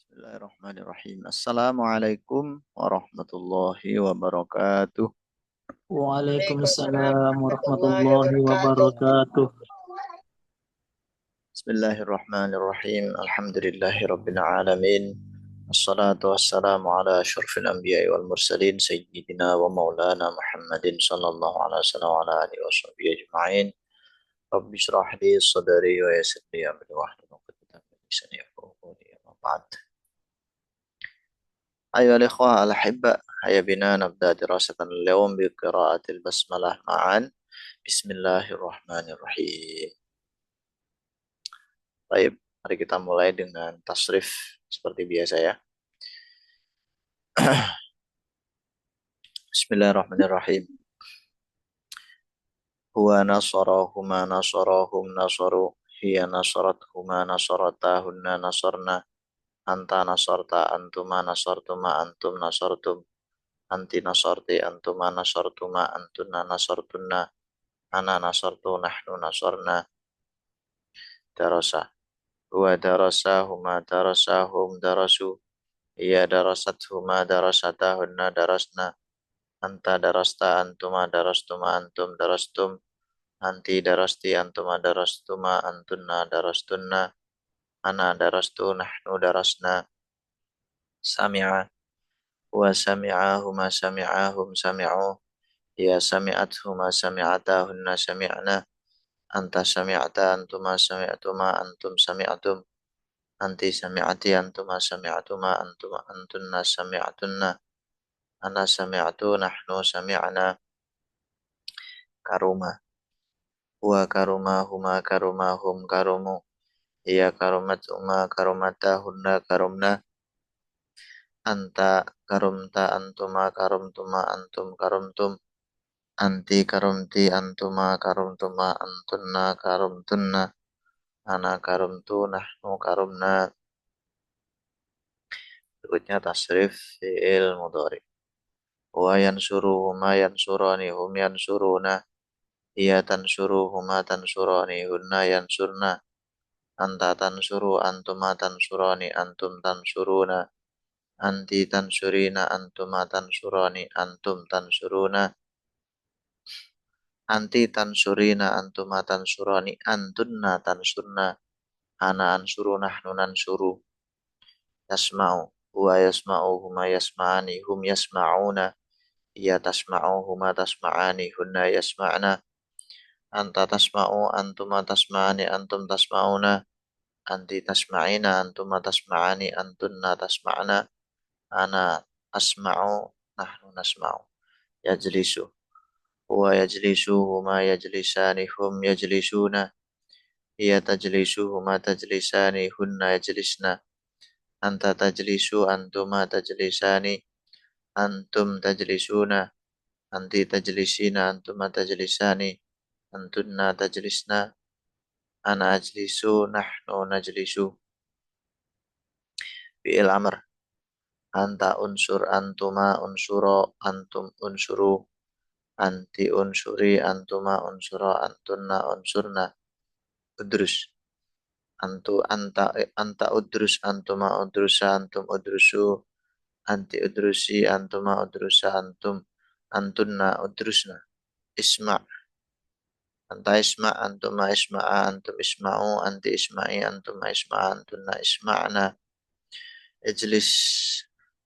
Bismillahirrahmanirrahim. Assalamualaikum warahmatullahi wabarakatuh. Waalaikumsalam warahmatullahi wabarakatuh. Bismillahirrahmanirrahim. Alhamdulillahi rabbil alamin. Wassalatu wassalamu ala asyrafil anbiya'i wal mursalin sayyidina wa maulana Muhammadin sallallahu alaihi wasallam wa ala alihi wa sahbihi ajma'in. Rabbi shrah li sadri wa yassir li amri wahlul 'uqdatam min lisani yafqahu qawli. Amma ba'd. أيها الإخوة الأحبة، هيا بنا نبدأ دراستنا اليوم بقراءة البسملة معا. بسم الله الرحمن الرحيم. Baik, mari kita mulai dengan tasrif seperti biasa ya. Bismillahirrahmanirrahim. Huwa nasarahuma nasarahum nasaru. Hiya nasarathuma nasaratahunna nasarna. Anta nasarta antuma nasartuma antum nasartum. Anti nasarti antuma nasartuma antunna nasartunna. Ana nasartu nahnu nasarna. Darasa. Huwa darasahuma darasahum darasu. Hiya darasathuma darasatahunna darasna. Anta darasta antuma darastuma antum darastum. Anti darasti antuma darastuma antunna darastunna. Ana darastu nahnu darasna. Sami'a. Huwa sami'ahuma sami'ahum sami'u. Hiya sami'athuma sami'atahunna sami'na. Anta sami'ata antuma sami'atuma antum sami'atum. Anti sami'ati antuma sami'atuma antuma antunna sami'atunna. Ana sami'atu nahnu sami'na. Karuma. Huwa karuma huma karuma hum karumu. Hiya karumat uma karumatahunna karumna. Anta karumta antuma karumtuma antum karumtum. Anti karumti antuma karumtuma antunna karumtunna. Ana karumtu nahnu karumna. Berikutnya tasrif fi'il mudhari. Wa yansuru huma yansurani hum yansuruna. Hiya tansuru huma tansurani hunna yansurna. Anta tansuru antuma tansurani antum tansuruna. Anti tansurina antuma tansurani antum tansuruna. Anti tansurina antuma tansurani antunna tansurna. Ana ansuru nahnu nansuru. Yasma'u. Huwa yasma'u huma yasma'ani hum yasma'una. Hiya tasma'u huma tasma'ani hunna yasma'na. Anta tasma'u antuma tasma'ani antum tasma'una. Anti tasma'ina antuma tasma'ani antunna tasma'na. Ana asma'u nahnu nasma'u. Yajlisu. Huwa yajlisu huma yajlisani hum yajlisuna. Hiya tajlisu huma tajlisani hunna yajlisna. Anta tajlisu antuma tajlisani antum tajlisuna. Anti tajlisina antuma tajlisani antunna tajlisna. Ana ajlisu nahnu najlisu. Fi'il amr. Anta unsur antuma unsuro antum unsuru. Anti unsuri antuma unsura antunna unsurna. Udrus. Anta udrus antuma udrusa antum udrusu. Anti udrusi antuma udrusa antum antunna udrusna. Isma. Anta isma antuma isma'a antum isma'u. Anti isma'i antuma isma'a antunna isma'na. Ijlis.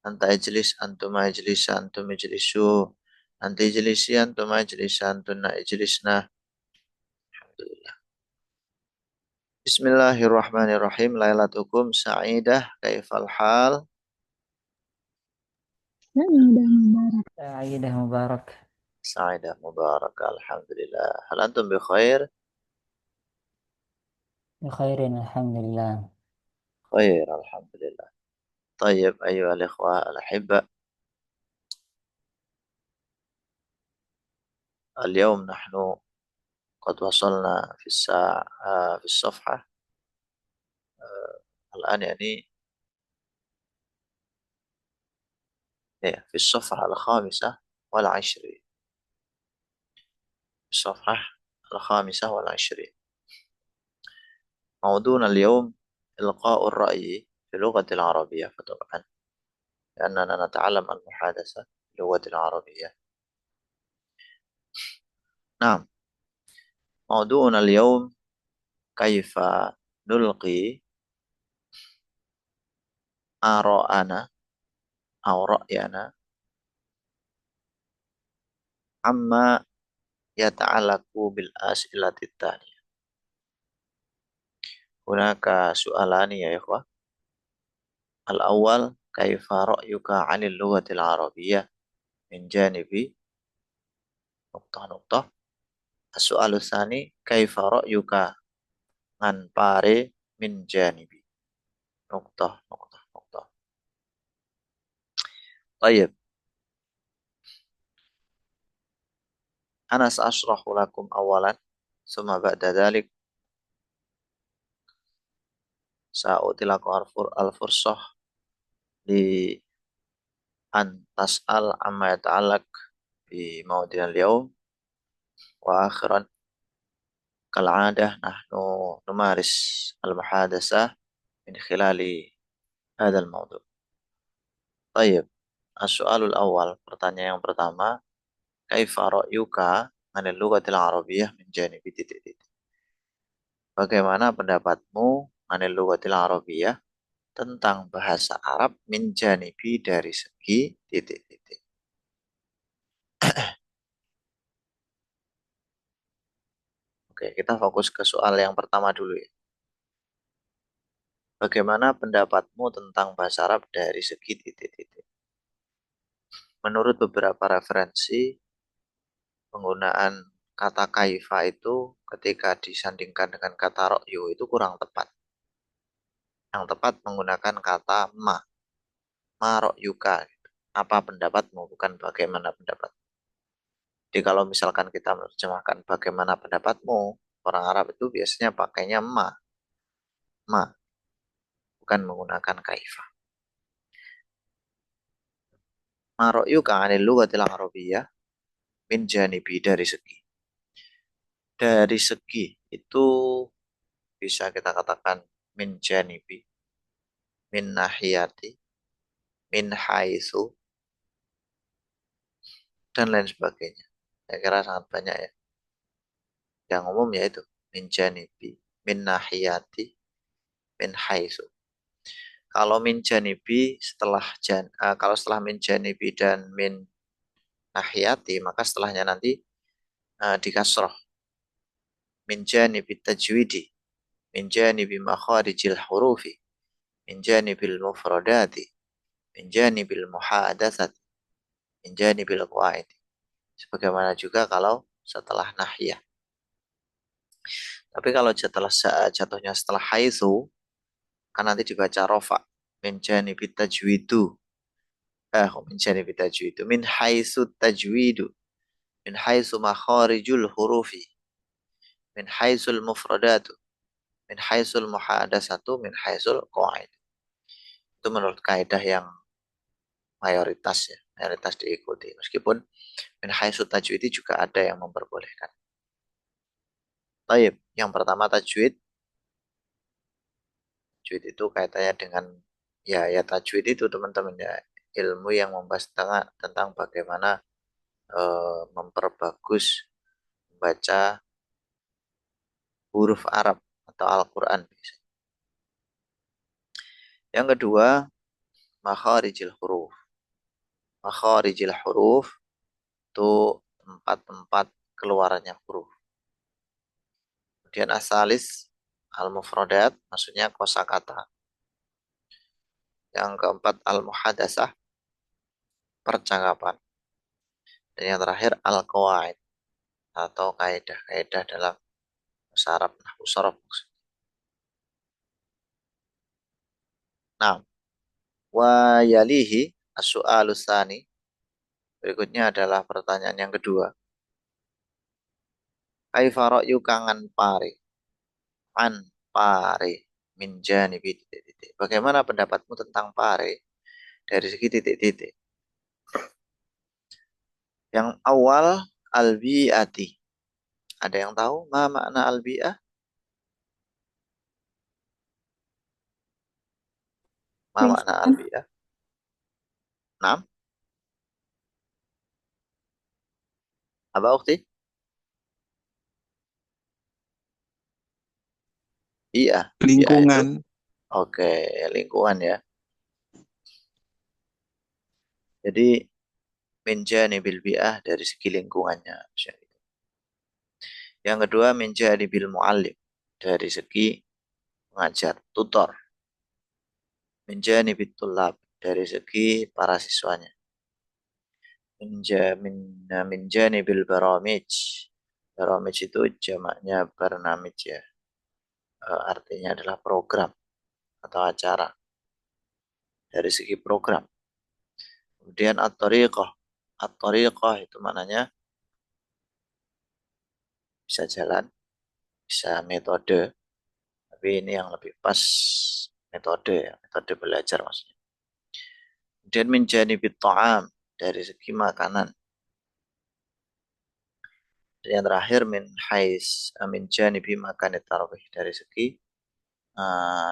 Anta ijlis antuma ijlisa antum ijlisu. Anti ijlisi antuma ijlisa antunna ijlisna. Alhamdulillah. Bismillahirrahmanirrahim. Lailatukum sa'idah. Kaifal hal? Saidah Mubarak. Saidah Mubarak. Sa'idah mubarak. Alhamdulillah. Hal antum bi khair? Bikhairin alhamdulillah. Khair. Alhamdulillah. طيب أيها الإخوة الأحبة، اليوم نحن قد وصلنا في الساعة في الصفحة الآن يعني في الصفحة الخامسة والعشرين. الصفحة الخامسة والعشرين. موضوعنا اليوم إلقاء الرأي في اللغة العربية فطبعا لأننا نتعلم المحادثة في اللغة العربية. نعم، موضوعنا اليوم كيف نلقي آراءنا أو رأينا عما يتعلق بالأسئلة التالية. هناك سؤالان يا إخوة. الأول، كيف رأيك عن اللغة العربية من جانب نقطة نقطة. السؤال الثاني، كيف رأيك عن باري من جانبي نقطة نقطة نقطة. طيب، أنا سأشرح لكم أولا، ثم بعد ذلك سأعطي لكم الفرصة لأن تسأل عما يتعلق بموضوعنا اليوم. وآخرا كالعادة نحن نمارس المحادثة من خلال هذا الموضوع. طيب، السؤال الأول، pertanyaan yang pertama, كيف رأيك عن اللغة العربية من جانب titik titik. Bagaimana pendapatmu عن اللغة العربية tentang bahasa Arab min janibi dari segi titik titik. Oke, kita fokus ke soal yang pertama dulu ya. Bagaimana pendapatmu tentang bahasa Arab dari segi titik titik? Menurut beberapa referensi, penggunaan kata kaifa itu ketika disandingkan dengan kata ro'yu itu kurang tepat. Yang tepat menggunakan kata ma ro'yuka. Apa pendapatmu, bukan bagaimana pendapat. Jadi kalau misalkan kita menerjemahkan bagaimana pendapatmu, orang Arab itu biasanya pakainya ma, bukan menggunakan kaifa. Ma ro'yuka 'anil lughatil arabiyyah min janibi dari segi. Dari segi itu bisa kita katakan min janibi, min nahiyati, min haitsu, dan lain sebagainya. Saya kira sangat banyak ya. Yang umum yaitu min janibi, min nahiyati, min haitsu. Kalau min janibi kalau setelah min janibi dan min nahiyati, maka setelahnya nanti dikasroh. Min janibi tajwidi, min janibi makharijil hurufi, min janibil mufradati, min janibil muhadatsati, min janibil qawaidi. Sebagaimana juga kalau setelah nahiyah. Tapi kalau jatuhnya setelah haitsu, kan nanti dibaca rofa. Min janibit tajwidu. Min janibit tajwidu. Min haitsu tajwidu. Min haitsu makharijul hurufi. Min haitsul mufradatu. Min haitsul muhadatsatu. Min haitsul qawaid. Itu menurut kaidah yang mayoritas ya. Mayoritas diikuti. Meskipun min haitsu tajwidi juga ada yang memperbolehkan. Baik, yang pertama tajwid. Tajwid itu kaitannya dengan ya tajwid itu teman-teman ya, ilmu yang membahas tentang bagaimana memperbagus membaca huruf Arab atau Al-Quran. Yang kedua, makharijil huruf. Makharijil huruf itu tempat-tempat keluarannya huruf. Kemudian asalis al-mufradat, maksudnya kosakata. Yang keempat, al-muhadasah, percakapan. Dan yang terakhir, al-qawaid, atau kaidah-kaidah dalam bahasa Arab, nahwu sharaf. Nah, wa yalihi as-su'alu tsani. Berikutnya adalah pertanyaan yang kedua. Kaifa ra'yuka an pare min janibi titik-titik. Bagaimana pendapatmu tentang pare dari segi titik-titik? Yang awal, albi'ati. Ada yang tahu ma makna albi'ah? Ma makna Lingkungan. al-bi'ah? Naam. Apa ukti? Iya. Bi'ah itu. Lingkungan. Oke, lingkungan ya. Jadi min janibil bi'ah dari segi lingkungannya. Yang kedua min janibil mu'allim dari segi pengajar, tutor. Min janibit tullab dari segi para siswanya. Min janibil baramij. Baramij itu jamaknya barnamij ya. Artinya adalah program atau acara. Dari segi program. Kemudian at-tariqah. At-tariqah itu maknanya bisa jalan, bisa metode. Tapi ini yang lebih pas metode ya, metode belajar maksudnya. Kemudian min janibit ta'am dari segi makanan. Dan yang terakhir min janibi makan tarawih dari segi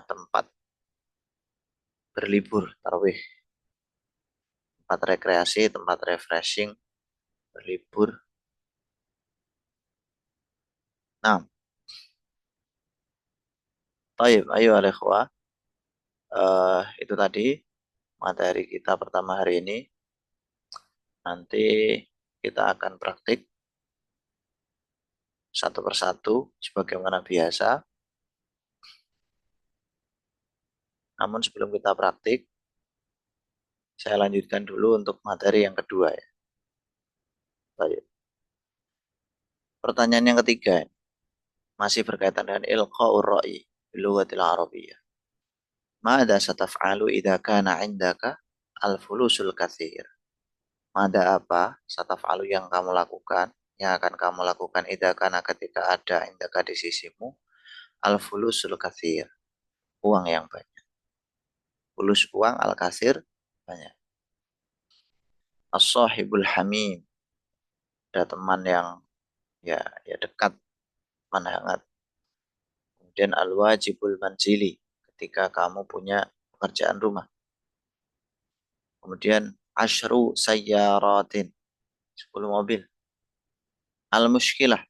tempat berlibur tarawih, tempat rekreasi, tempat refreshing, berlibur. Nah, baik, ayo ikhwah. Itu tadi materi kita pertama hari ini. Nanti kita akan praktik satu persatu sebagaimana biasa. Namun sebelum kita praktik, saya lanjutkan dulu untuk materi yang kedua ya. Baik. Pertanyaan yang ketiga masih berkaitan dengan ilqa'ur ra'i bil lughatil arabiyyah. Mada sataf'alu idza kana 'indaka al-fulusul katsir? Mada apa sataf'alu yang kamu lakukan, yang akan kamu lakukan idza kana ketika ada indaka di sisimu al-fulusul katsir, uang yang banyak. Fulus uang, al-katsir banyak. As-sahibul hamim, ada teman yang ya dekat, teman hangat. Kemudian al-wajibul manzili, ketika kamu punya pekerjaan rumah. Kemudian asyru sayyaratin, 10 mobil. Al-mushkilah,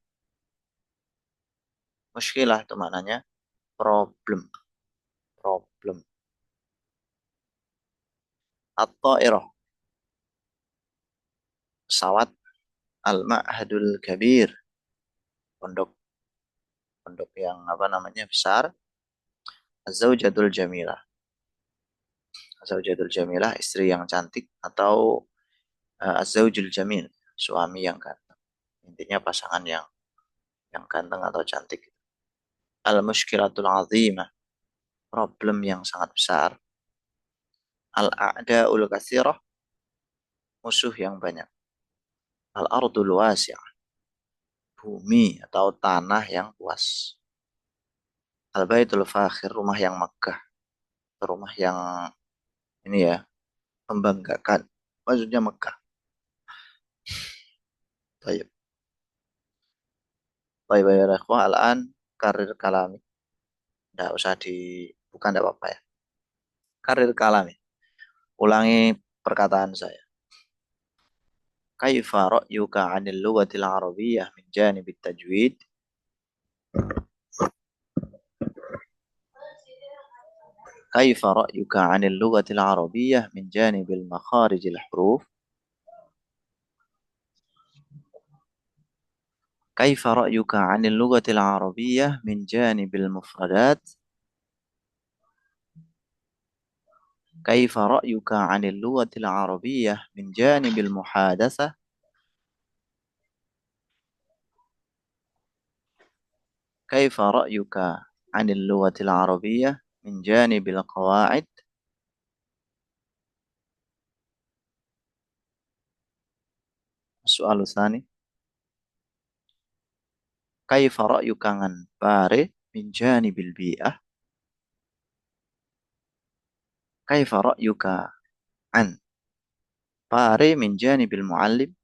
mushkilah itu maknanya problem, problem. At-ta'irah, pesawat. Al-ma'hadul kabir, pondok, pondok yang apa namanya besar. Az-zawjatul jamilah, az-zawjatul jamilah, istri yang cantik, atau az-zawjul jamil, suami yang ganteng. Intinya pasangan yang ganteng atau cantik. Al-mushkilatul azimah, problem yang sangat besar. Al-a'da'ul katsirah, musuh yang banyak. Al-ardul wasi'ah, bumi atau tanah yang luas. Al-baitul fakhir, rumah yang megah, rumah yang ini ya, membanggakan. Maksudnya megah. Baik. Baik, baik, al-an karir kalami. Tidak usah bukan tidak apa-apa ya. Karir kalami. Ulangi perkataan saya. Kaifa ra'yuka 'anil lughatil arabiyyah min janibit tajwid? Kaifa ra'yuka 'anil lughatil arabiyyah min janibil makharijil huruf? كيف رأيك عن اللغة العربية من جانب المفردات؟ كيف رأيك عن اللغة العربية من جانب المحادثة؟ كيف رأيك عن اللغة العربية من جانب القواعد؟ السؤال الثاني. كيف رأيك عن باري من جانب البيئة؟ كيف رأيك عن باري من جانب المعلم؟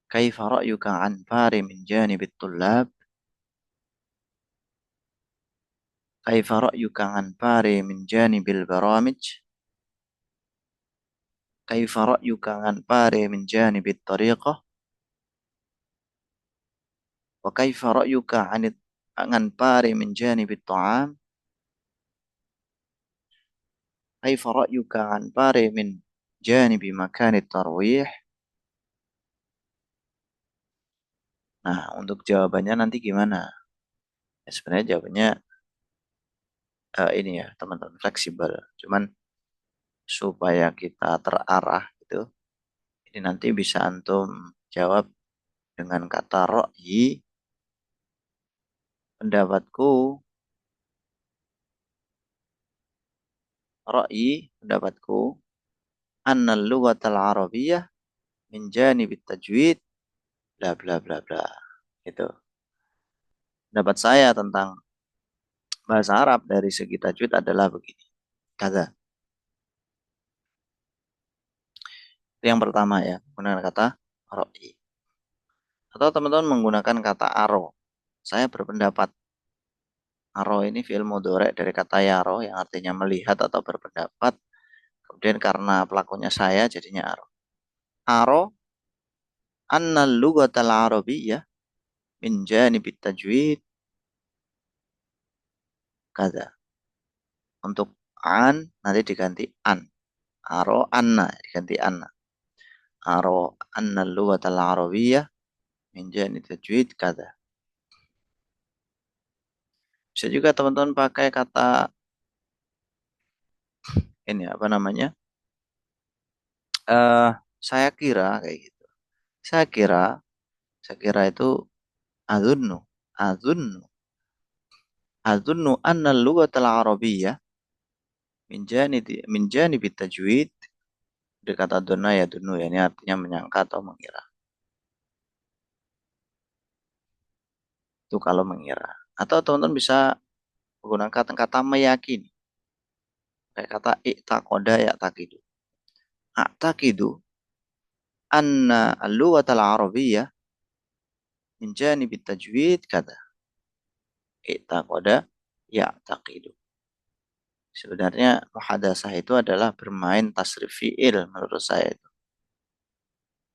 كيف رأيك عن باري من جانب الطلاب؟ Kaifa ra'yuka an pare min janibil baramij? Kaifa ra'yuka an pare min janibit tariqah? Wa kaifa ra'yuka an pare min janibit ta'am? Kaifa ra'yuka an pare min janibi makanit tarwih? Nah, untuk jawabannya nanti gimana? Ya, sebenarnya jawabannya ini ya, teman-teman, fleksibel. Cuman supaya kita terarah gitu, ini nanti bisa antum jawab dengan kata ro'yi, pendapatku, pendapatku, annal lughatal arabiyyah min janibit tajwid, bla bla bla bla. Itu. Pendapat saya tentang bahasa Arab dari segi tajwid adalah begini. Kata. Yang pertama ya, menggunakan kata ro'i. Atau teman-teman menggunakan kata aro. Saya berpendapat. Aro ini fi'il mudhari' dari kata yaro yang artinya melihat atau berpendapat. Kemudian karena pelakunya saya jadinya aro. Aro anna lughatal arabiyyah min janibit tajwid kada. Untuk an nanti diganti an. Aro anna diganti anna. Aro anna lughatal arabiyyah min janibit tajwid kada. Bisa juga teman-teman pakai kata ini apa namanya? Saya kira kayak gitu. Saya kira, itu azunnu, azunnu, azunnu anna al-lughatal arabiyyah min janibi tajwid. Dari kata donna ya dunu ya, ini artinya menyangka atau mengira. Itu kalau mengira. Atau teman-teman bisa menggunakan kata meyakini. Kayak kata i'taqada ya taqidu. A'taqidu anna al-lughatal arabiyyah min janibi tajwid kata. I'taqada ya taqidu. Sebenarnya muhadasah itu adalah bermain tasrif fi'il menurut saya itu.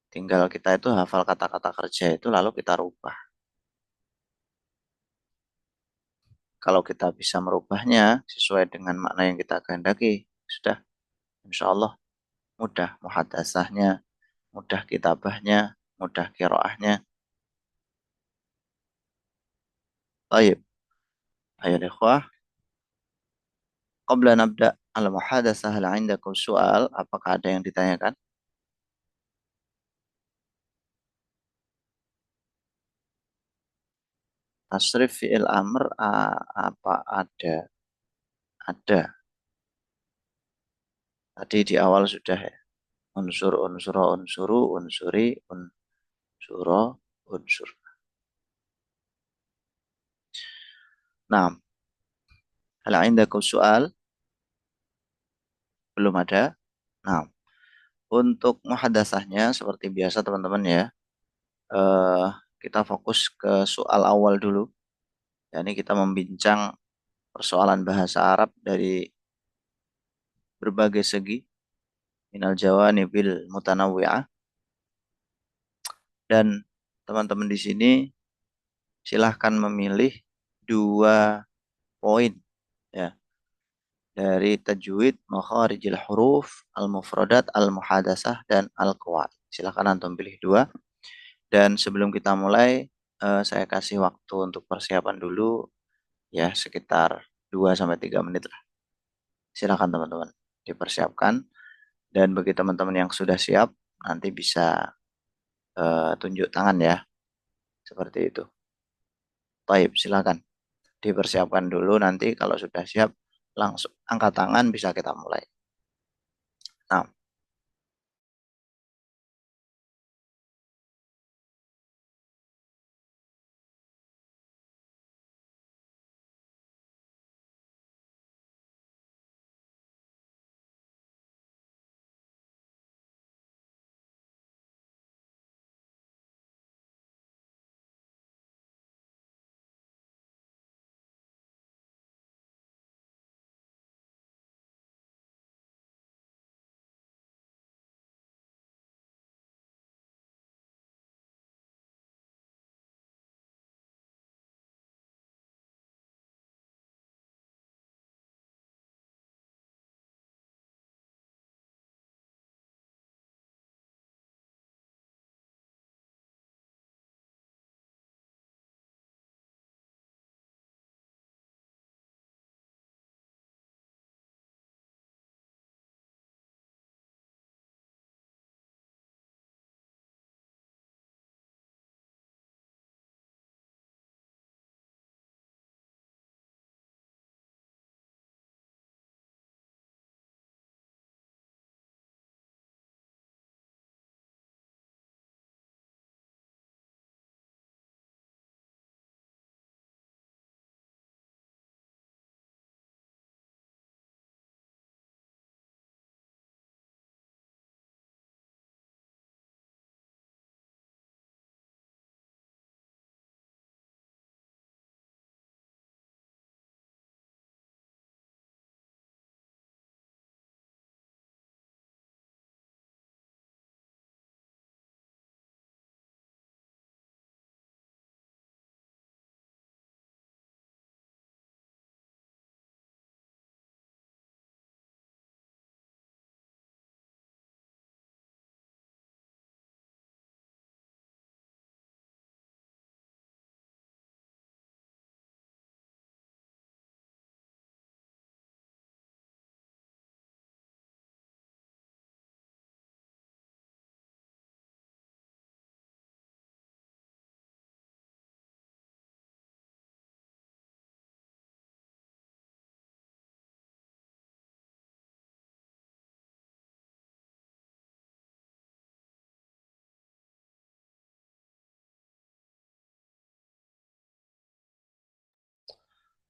Tinggal kita itu hafal kata-kata kerja itu lalu kita rubah. Kalau kita bisa merubahnya sesuai dengan makna yang kita kehendaki, sudah insya Allah mudah muhadasahnya, mudah kitabahnya, mudah kiroahnya. Baik, ayo ikhwah. Qabla nabda al-muhadasah hal indakum soal, apakah ada yang ditanyakan? Tasrif fi'il amr apa ada? Ada. Tadi di awal sudah ya. Unsur, unsuro, unsuru, unsuri, unsuro, unsur. Nah, hal indakum soal? Belum ada. Nah, untuk muhadasahnya seperti biasa teman-teman ya. Eh, kita fokus ke soal awal dulu. Yani kita membincang persoalan bahasa Arab dari berbagai segi. Minal jawanibil mutanawwi'ah. Dan teman-teman di sini silahkan memilih 2 poin ya dari tajwid, makharijil huruf, al-mufradat, al-muhadasah dan al-qawaid. Silahkan antum pilih 2. Dan sebelum kita mulai, saya kasih waktu untuk persiapan dulu ya sekitar 2 sampai 3 menit lah. Silahkan teman-teman dipersiapkan. Dan bagi teman-teman yang sudah siap, nanti bisa tunjuk tangan ya. Seperti itu. Baik, silakan dipersiapkan dulu, nanti kalau sudah siap langsung angkat tangan bisa kita mulai. Nah,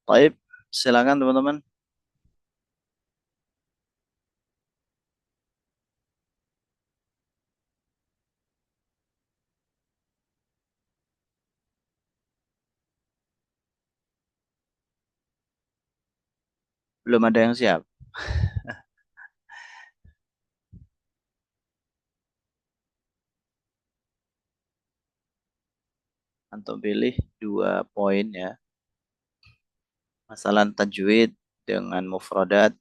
Baik, silakan teman-teman. Belum ada yang siap. Antum pilih 2 poin ya. Masalah tajwid dengan mufradat.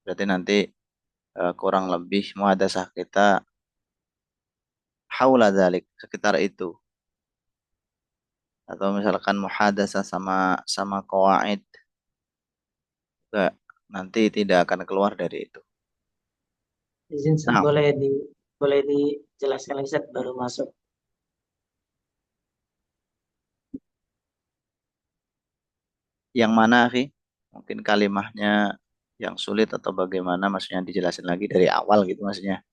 Berarti nanti kurang lebih muhadasah kita haula dzalik, sekitar itu. Atau misalkan muhadasah sama sama qawaid juga nanti tidak akan keluar dari itu. Izin Nah, boleh dijelaskan lagi Ustaz, baru masuk. yang mana, Akhi? Mungkin kalimahnya yang sulit atau bagaimana maksudnya dijelasin lagi dari awal gitu maksudnya.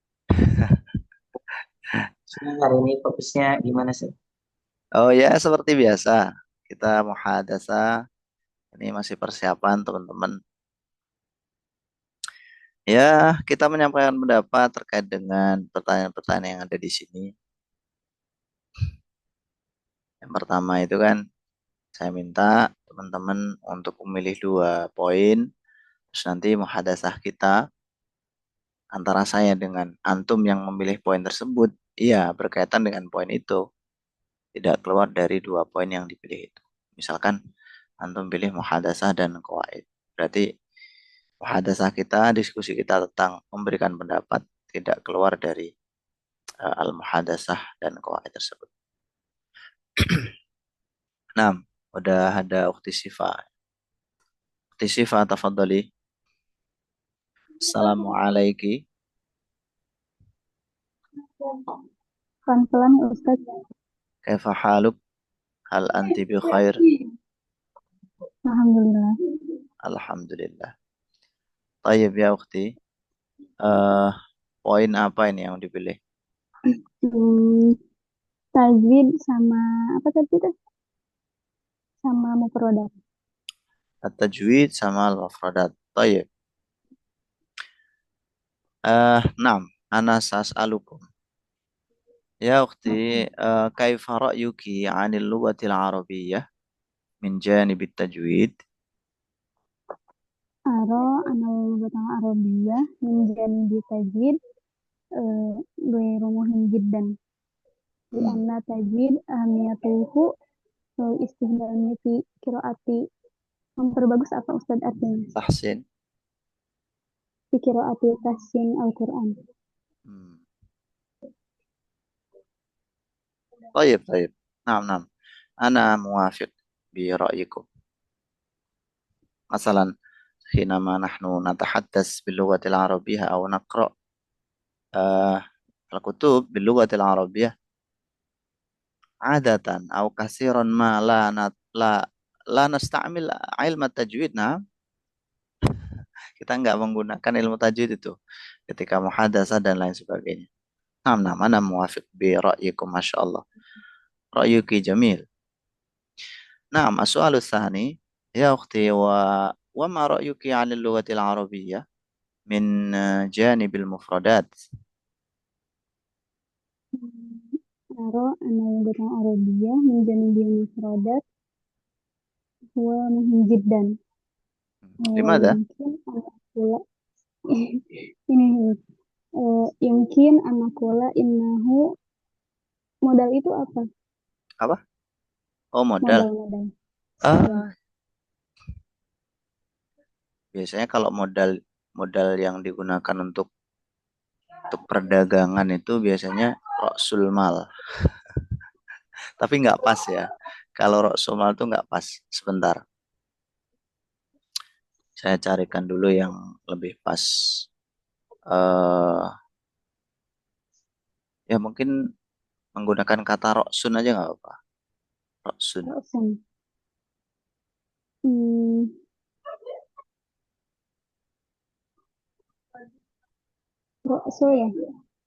Maksudnya hari ini fokusnya gimana sih? Oh ya, seperti biasa. Kita muhadasah. Ini masih persiapan teman-teman. Ya, kita menyampaikan pendapat terkait dengan pertanyaan-pertanyaan yang ada di sini. Yang pertama itu kan saya minta teman-teman untuk memilih 2 poin. Terus nanti muhadasah kita antara saya dengan antum yang memilih poin tersebut. Iya, berkaitan dengan poin itu. Tidak keluar dari 2 poin yang dipilih itu. Misalkan antum pilih muhadasah dan qawaid. Berarti muhadasah kita, diskusi kita tentang memberikan pendapat tidak keluar dari al-muhadasah dan qawaid tersebut. Nah, udah ada Ukti Sifa. Ukti Sifa, tafadhali. Assalamualaikum. Pelan-pelan ya Ustaz. Kaifa haluk? Hal anti bi khair? Alhamdulillah. Alhamdulillah. Tayyib ya Ukti. Eh, poin apa ini yang dipilih? Hmm, tajwid sama apa tadi tuh? Sama mufradat. At-tajwid sama al-mufradat. Tayyib. Naam. Ana sas'alukum. Ya Ukti, kaifa ra'yuki 'anil lughatil arabiyyah min janibit tajwid? Aro anal batang Arabiyah min di tajwid ghairu muhim jiddan. Di Hmm. anna tajwid ahmiyatuhu istighdami fi qiraati. Memperbagus apa Ustaz artinya? Tahsin. Fi qiraati tahsin Al-Qur'an. Hmm. طيب طيب نعم نعم أنا موافق برأيكم مثلا حينما نحن نتحدث باللغة العربية أو نقرأ آه الكتب باللغة العربية عادة أو كثيرا ما لا نستعمل علم التجويد. Nah, kita nggak menggunakan ilmu tajwid itu ketika muhadasah dan lain sebagainya. Nah, nah, mana muwafiq bi ra'yikum, masya Allah. Ra'yuki jamil. نعم السؤال الثاني يا أختي وما رأيك عن اللغة العربية من جانب المفردات؟ Aro anal batang Arabiyah min janibil mufradat huwa muhim jiddan. لماذا؟ Yumkin an ini yumkin anakola innahu modal itu apa? Apa? Oh, modal. Modal. Ya. Ah, biasanya kalau modal modal yang digunakan untuk perdagangan itu biasanya Rasul Mal. Tapi nggak pas ya. Kalau Rasul Mal itu nggak pas. Sebentar. Saya carikan dulu yang lebih pas. eh Ya mungkin menggunakan kata Roksun aja nggak apa-apa. Roksun. Roksun. Hmm, Rokso ya.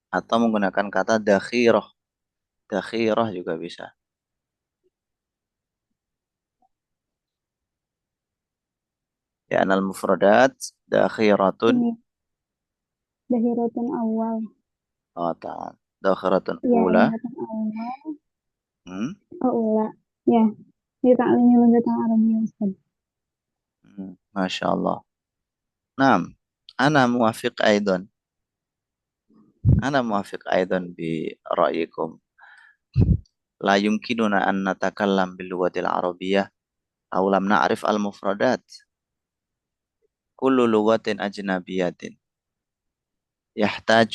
Atau menggunakan kata dakhiroh. Dakhiroh juga bisa. لأن المفردات داخرة Ini dahiratun awal. تمام داخرة Ya, أولى dahiratun awal. hmm? Oh, ula. Ya, di ta'limnya mendatang Arabia Ustaz. ما شاء الله نعم أنا موافق أيضا برأيكم لا يمكننا أن نتكلم باللغة العربية أو لم نعرف المفردات كل لغة أجنبية يحتاج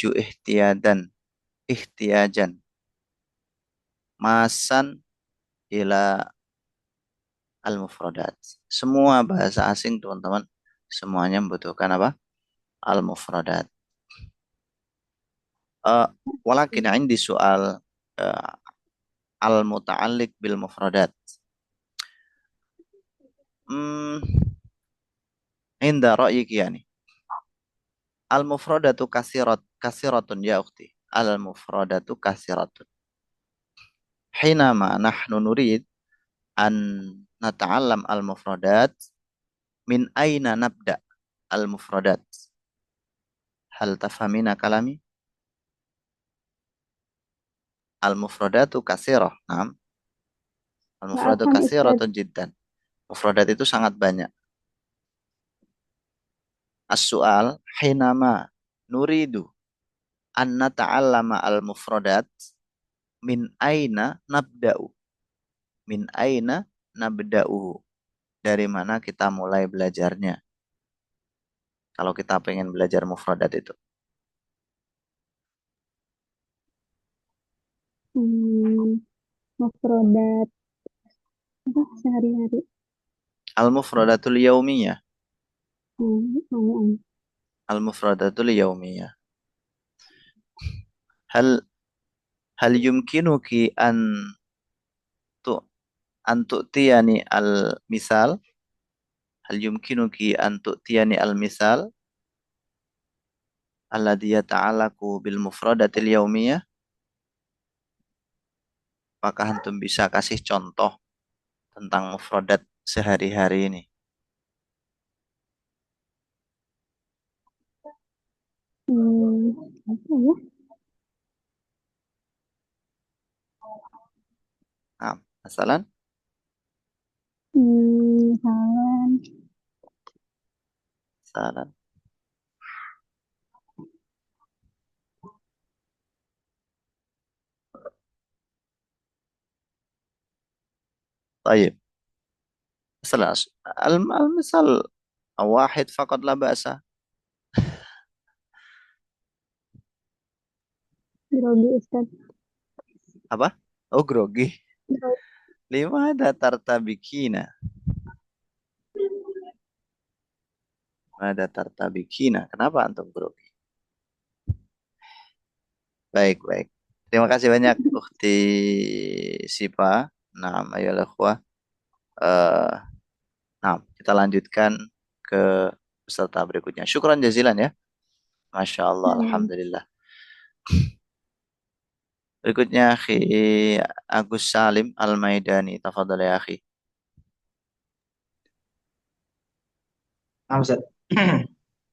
احتياجا ماسا إلى al-mufradat. Semua bahasa asing, teman-teman, semuanya membutuhkan apa? Al-mufradat. Walakin indi soal al-muta'alliq bil mufradat. Hmm, inda ra'yik yani. Al-mufradatu kasiratun ya ukhti. Al-mufradatu kasiratun. Hinama nahnu nurid an nata'allam al-mufradat min aina nabda al-mufradat. Hal tafhamina kalami? Al-mufradatu kasirah. Naam. La Al-mufradatu afham Ustaz. kasiratun jiddan. Mufradat itu sangat banyak. As-su'al hinama nuridu an nata'allama al-mufradat min aina nabda'u. Min aina nabda'u. Dari mana kita mulai belajarnya? Kalau kita pengen belajar mufradat itu. Mufradat apa sehari-hari. Al-mufradatul yaumiyah. Anu. Al-mufradatul yaumiyah. Hal hal yumkinuki tu an tu'tiyani al-misal? Hal yumkinuki an tu'tiyani al-misal alladhi yata'alaku bil mufradatil yaumiyah? Apakah antum bisa kasih contoh tentang mufradat sehari-hari ini? Apa ya? Nah, masalah Salam. salah. طيب مثلا المثال واحد فقط لا بأس. Grogi Ustaz. apa? Oh, grogi. Grogi. Limada tartabikina? Limada tartabikina? Kenapa antum grogi? Baik, baik. Terima kasih banyak Ukhti Sipa. Nah, ayo ikhwah. Eh, nah, kita lanjutkan ke peserta berikutnya. Syukran jazilan ya. Masya Allah, Alhamdulillah. Berikutnya Akhi Agus Salim Al-Maidani. Tafadhal ya Akhi. Nah, Ustaz.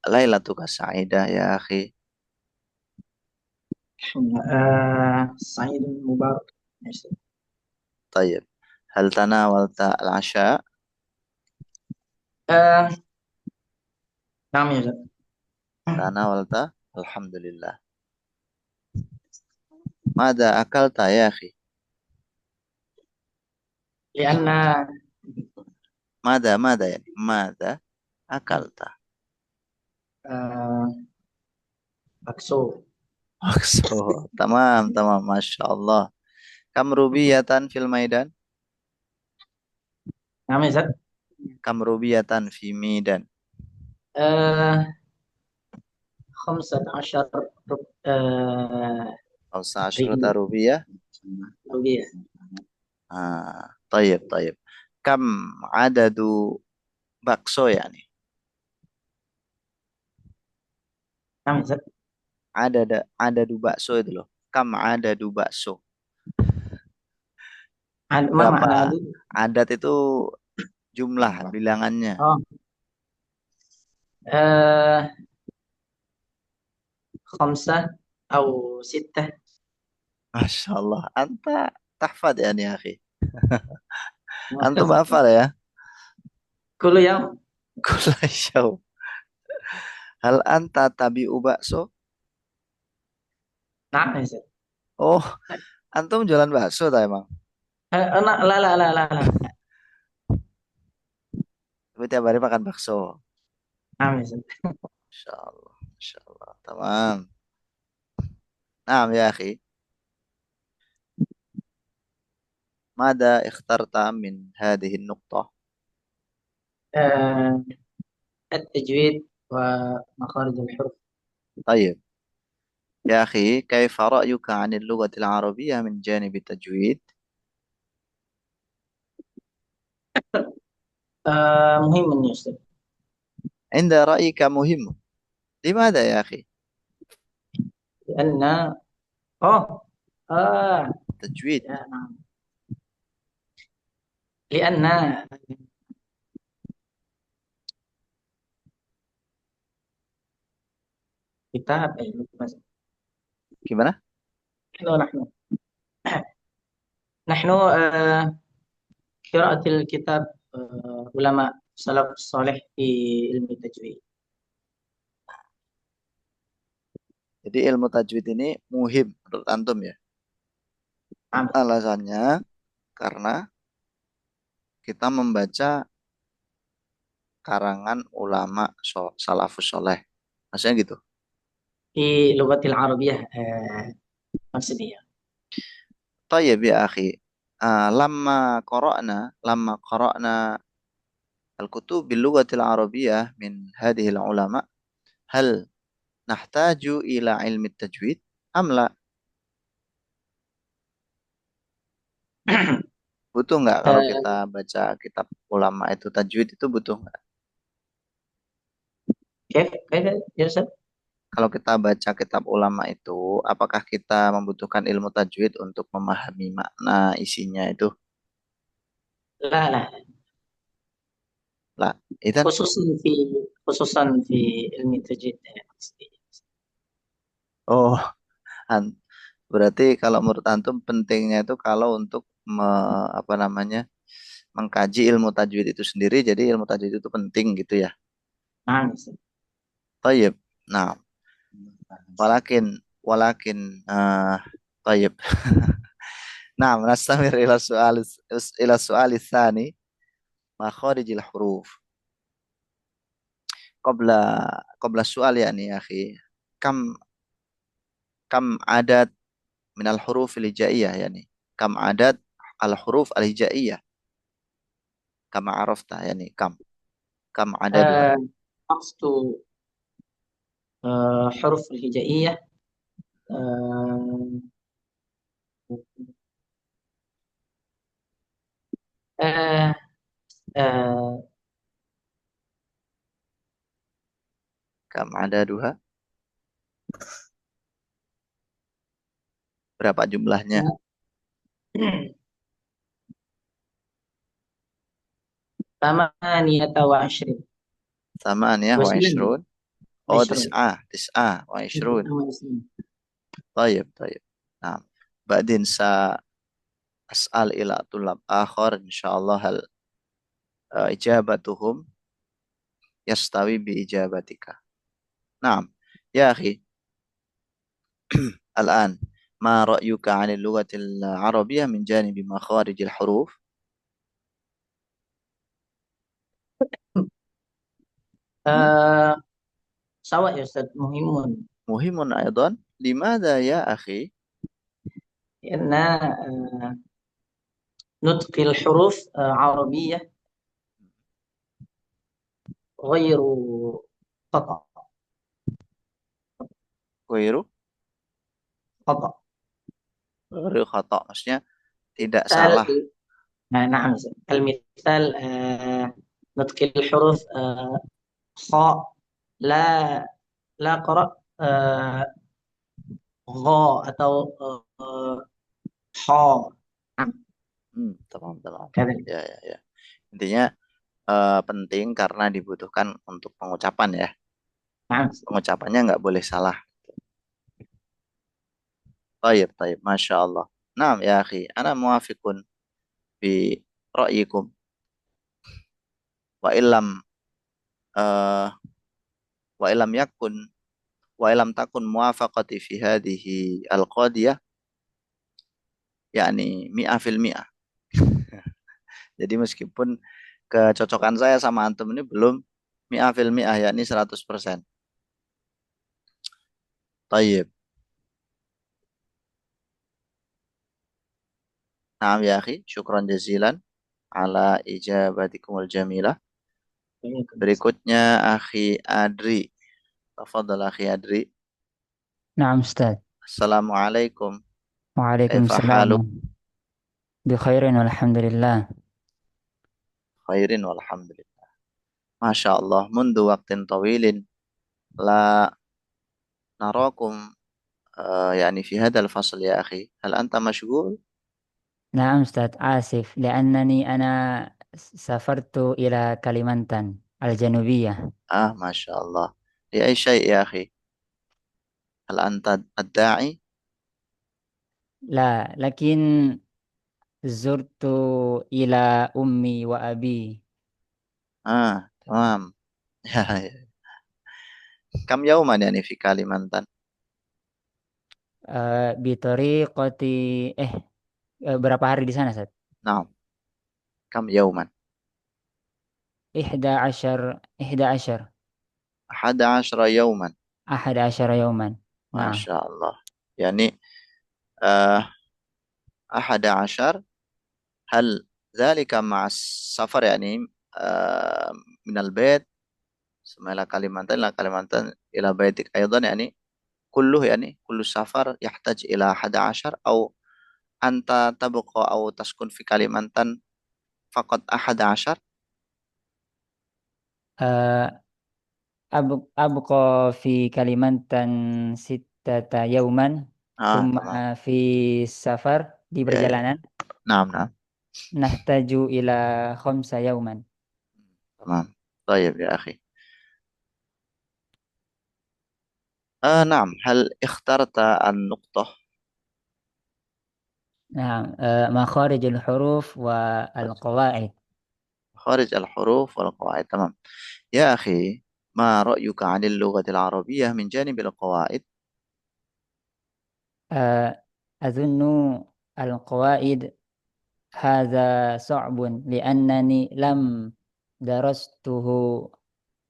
Lailatuka sa'idah ya Akhi. Sa'id Mubarak. Ya, Ustaz. طيب هل تناولت العشاء؟ Eh, Nah, ya, Ustaz. تناولت الحمد لله. ماذا أكلت يا أخي؟ Lianna ماذا يعني ماذا أكلت؟ eh, bakso. تمام تمام ما شاء الله. كم روبية في الميدان؟ Nah, ya, Ustaz. كم روبية في ميدان؟ Eh, 15 عشرة ribu روبية. rupiah. طيب طيب. كم عدد bakso يعني؟ Nah, ya, Ustaz. Ada bakso itu loh. Kam ada bakso. Mana Berapa ada itu? adat itu jumlah bilangannya. Oh, آه، خمسة أو ستة. ما شاء الله أنت تحفظ يعني يا أخي. أنتم hafal ya. كل يوم. Kula syau. Hal anta tabi'u bakso? نعم يا أستاذ. Oh, antum jualan bakso tak emang? لا لا لا لا لا. Tapi tiap hari makan bakso. نعم يا أستاذ. Masya Allah, Masya Allah. Tamam. Nah, ya akhi. ماذا اخترت من هذه النقطة؟ آه، التجويد ومخارج الحروف. طيب يا أخي، كيف رأيك عن اللغة العربية من جانب التجويد؟ مهم يا أستاذ. عند رأيك مهم. لماذا يا أخي؟ لأن آه آه التجويد. نعم. لأن كتاب مثلا. Gimana? نحن نحن قراءة الكتاب علماء السلف الصالح في علم التجويد. Jadi ilmu tajwid ini muhim menurut antum ya. نعم. Alasannya karena kita membaca karangan ulama salafus soleh. Maksudnya gitu. في لغة العربية maksudnya. طيب يا أخي، لما قرأنا الكتب باللغة العربية من هذه العلماء، هل نحتاج إلى علم التجويد أم لا؟ Butuh nggak kalau kita آه، baca kitab ulama itu tajwid itu butuh nggak? كيف يا أستاذ؟ Kalau kita baca kitab ulama itu, apakah kita membutuhkan ilmu tajwid untuk memahami makna isinya itu? لا لا. Lah, itu خصوصا في خصوصا في علم التجويد oh, berarti kalau menurut antum pentingnya itu kalau untuk apa namanya mengkaji ilmu tajwid itu sendiri, jadi ilmu tajwid itu penting gitu ya. نعم يا أستاذ. Tayyib. Nah, walakin tayyib. Nah, nastamir ila tsani makharijil huruf. Qabla qabla su'al yani ya akhi. Kam kam adat min al huruf al hijaiyah yani. Kam adat al huruf al hijaiyah. Kama arafta yani kam adaduha. أقصد حروف الهجائية. آه، آه، آه، Kam adaduha. Berapa jumlahnya? ثمانية وعشرين. Samaan ya wa وعشرين. ishrun. Oh, عشرون. tis'ah wa ishrun. طيب طيب. نعم. بعدين سأسأل إلى طلاب آخر إن شاء الله هل إجابتهم يستوي بإجابتك. نعم يا أخي. الآن ما رأيك عن اللغة العربية من جانب مخارج الحروف؟ آه، سواء يا أستاذ مهم. مهم أيضا. لماذا يا أخي؟ لأن نطق الحروف عربية غير خطأ. غير خطأ. khata, maksudnya tidak مثال. salah. نعم يا أستاذ. المثال نطق الحروف خاء. لا لا قرأ غاء أو حاء. نعم. Tamam tamam. كذلك. Ya ya ya. Intinya penting karena dibutuhkan untuk pengucapan ya. نعم. Pengucapannya nggak boleh salah. Taib, taib. Masya Allah. Naam ya akhi. Ana muafikun bi ra'yikum. Wa illam eh, wa illam yakun wa illam takun muwafaqati fi hadhihi al-qadiyah yakni mi'ah fil mi'ah. Jadi meskipun kecocokan saya sama antum ini belum mi'ah fil mi'ah yakni 100%. Taib. Naam ya akhi. Syukran jazilan ala ijabatikumul jamilah. Berikutnya akhi Adri. Tafadhal akhi Adri. نعم أستاذ. Assalamualaikum. وعليكم Kaifa haluk? السلام. بخير والحمد لله. Khairin walhamdulillah. Masya Allah. Mundu waktin tawilin. La narakum. يعني في هذا الفصل يا أخي هل أنت مشغول؟ نعم أستاذ، آسف لأنني أنا سافرت إلى كاليمانتان الجنوبية. ما شاء الله. لأي شيء يا أخي؟ هل أنت الداعي؟ لا، لكن زرت إلى أمي وأبي. تمام. كم يوما يعني في كاليمانتان؟ بطريقة eh berapa hari di sana Ustaz? نعم. كم يوما؟ 11 11 11 يوما. 11 يوما. ما نعم. شاء الله. يعني آه 11. هل ذلك مع السفر يعني من البيت ثم إلى كاليمانتان إلى بيتك أيضا يعني كله يعني كل السفر يحتاج إلى 11 أو أنت تبقى أو تسكن في كاليمانتان فقط 11. آه، أبقى في كاليمانتان 6 يوما. ثم تمام. في السفر di يا يا perjalanan نعم نعم. نحتاج إلى 5 يوما. تمام. طيب يا أخي. نعم. هل اخترت النقطة نعم. مخارج الحروف والقواعد. خارج الحروف والقواعد؟ تمام يا أخي. ما رأيك عن اللغة العربية من جانب القواعد؟ آه، أظن القواعد هذا صعب لأنني لم درسته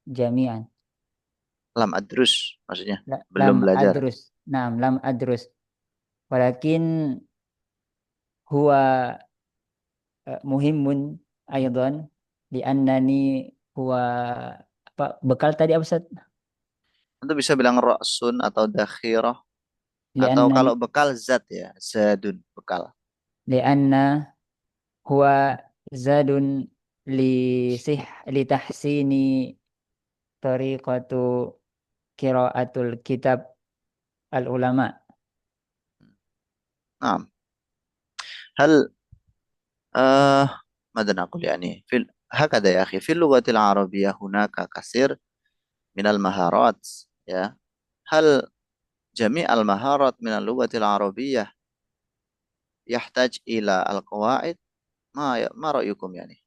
جميعا. Lam adrus maksudnya belum لم belajar. أدرس. نعم، لم أدرس، ولكن هو مهم أيضا لأنني هو bekal tadi apa Ustaz? Itu bisa bilang ra'sun atau dakhirah atau kalau لأن bekal zat ya, zadun bekal. لأن هو زاد لتحسين طريقة قراءة الكتاب العلماء. Nah, hal ماذا نقول يعني هكذا يا أخي في اللغة العربية هناك كثير من المهارات يا هل جميع المهارات من اللغة العربية يحتاج إلى القواعد ما رأيكم يعني؟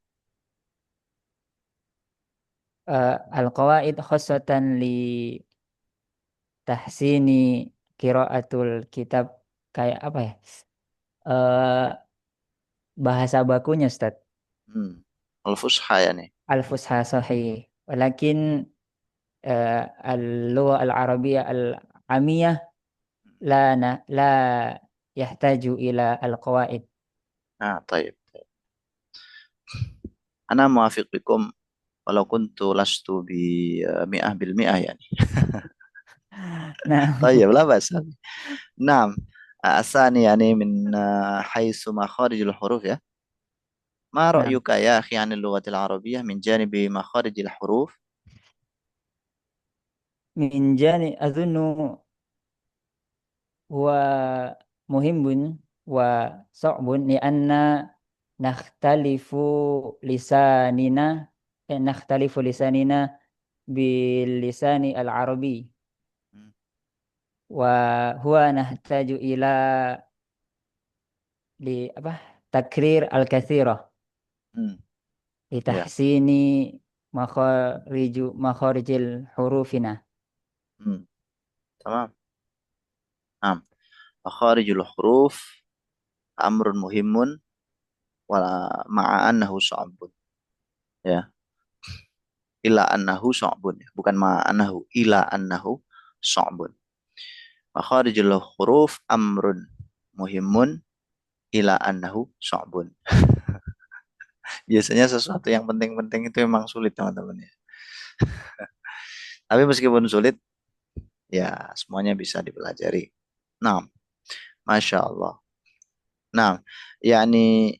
القواعد خاصة لتحسين قراءة الكتاب kayak apa ya? Eh, bahasa bakunya Ustaz. الفصحى يعني. Al-Fusha Sahih. Walakin اللغة العربية العامية لا يحتاج إلى القواعد. طيب. أنا موافق بكم ولو كنت لست بمئة بالمئة يعني. Nah, طيب لا بأس. نعم. الثاني يعني من حيث مخارج الحروف يا ما nah, رأيك يا أخي عن اللغة العربية من جانب مخارج الحروف؟ من جانب أظن هو مهم وصعب لأن نختلف لساننا نختلف لساننا باللسان العربي وهو نحتاج إلى تكرير الكثيرة Ya, لتحسين مخارج حروفنا. tamam. Nah, makharijul huruf amrun muhimun wala ma'a annahu sa'bun. Ya, ila annahu sa'bun. Bukan ma'a annahu, ila annahu sa'bun. Makharijul huruf amrun muhimun ila annahu sa'bun. Biasanya sesuatu yang penting-penting itu memang sulit, teman-teman ya. Tapi meskipun sulit, ya semuanya bisa dipelajari. Nah, Masya Allah. Nah, yakni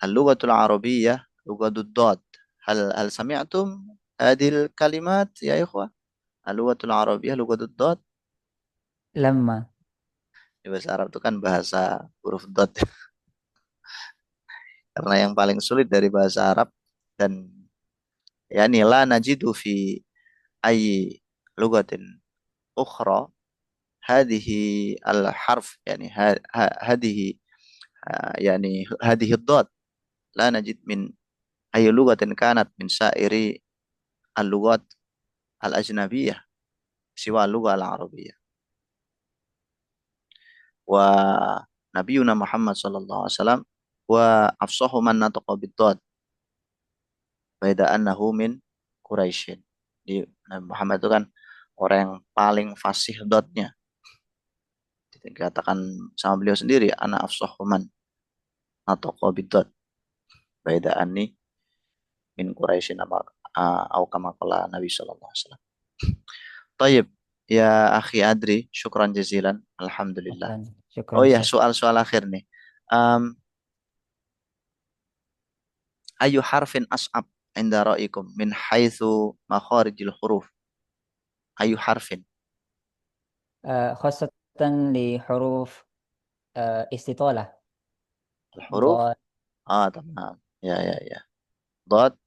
al-lughatul arabiyyah lughatud dad. Hal sami'tum hadhil kalimat ya ikhwah? Al-lughatul arabiyyah lughatud dad. Lama. Di bahasa Arab itu kan bahasa huruf dad. Karena yang paling sulit dari bahasa Arab dan yakni la najidu fi ayyi lughatin ukhra hadhihi al-harf yani hadhihi yani hadhihi ad-dad la najid min ayyi lughatin kanat min sa'iri al-lughat al-ajnabiyyah siwa al-lugha al-arabiyyah wa nabiyuna Muhammad sallallahu alaihi wasallam wa afsahu man nataqa bid-dad baida annahu min Quraisyin. Di Nabi Muhammad itu kan orang yang paling fasih dotnya. Dikatakan sama beliau sendiri, ana afsahu man nataqa bid-dad baida anni min Quraisyin atau kama qala Nabi sallallahu alaihi wasallam. Tayyib, ya akhi Adri, syukran jazilan. Alhamdulillah. Syukran, Oh ya, Ustaz. soal-soal akhir nih. Ayu harfin as'ab inda ra'ikum min haitsu makharijil huruf. Ayu harfin. خاصة لحروف استطالة. Al-huruf. ضاد Tamam. Ya. Dad,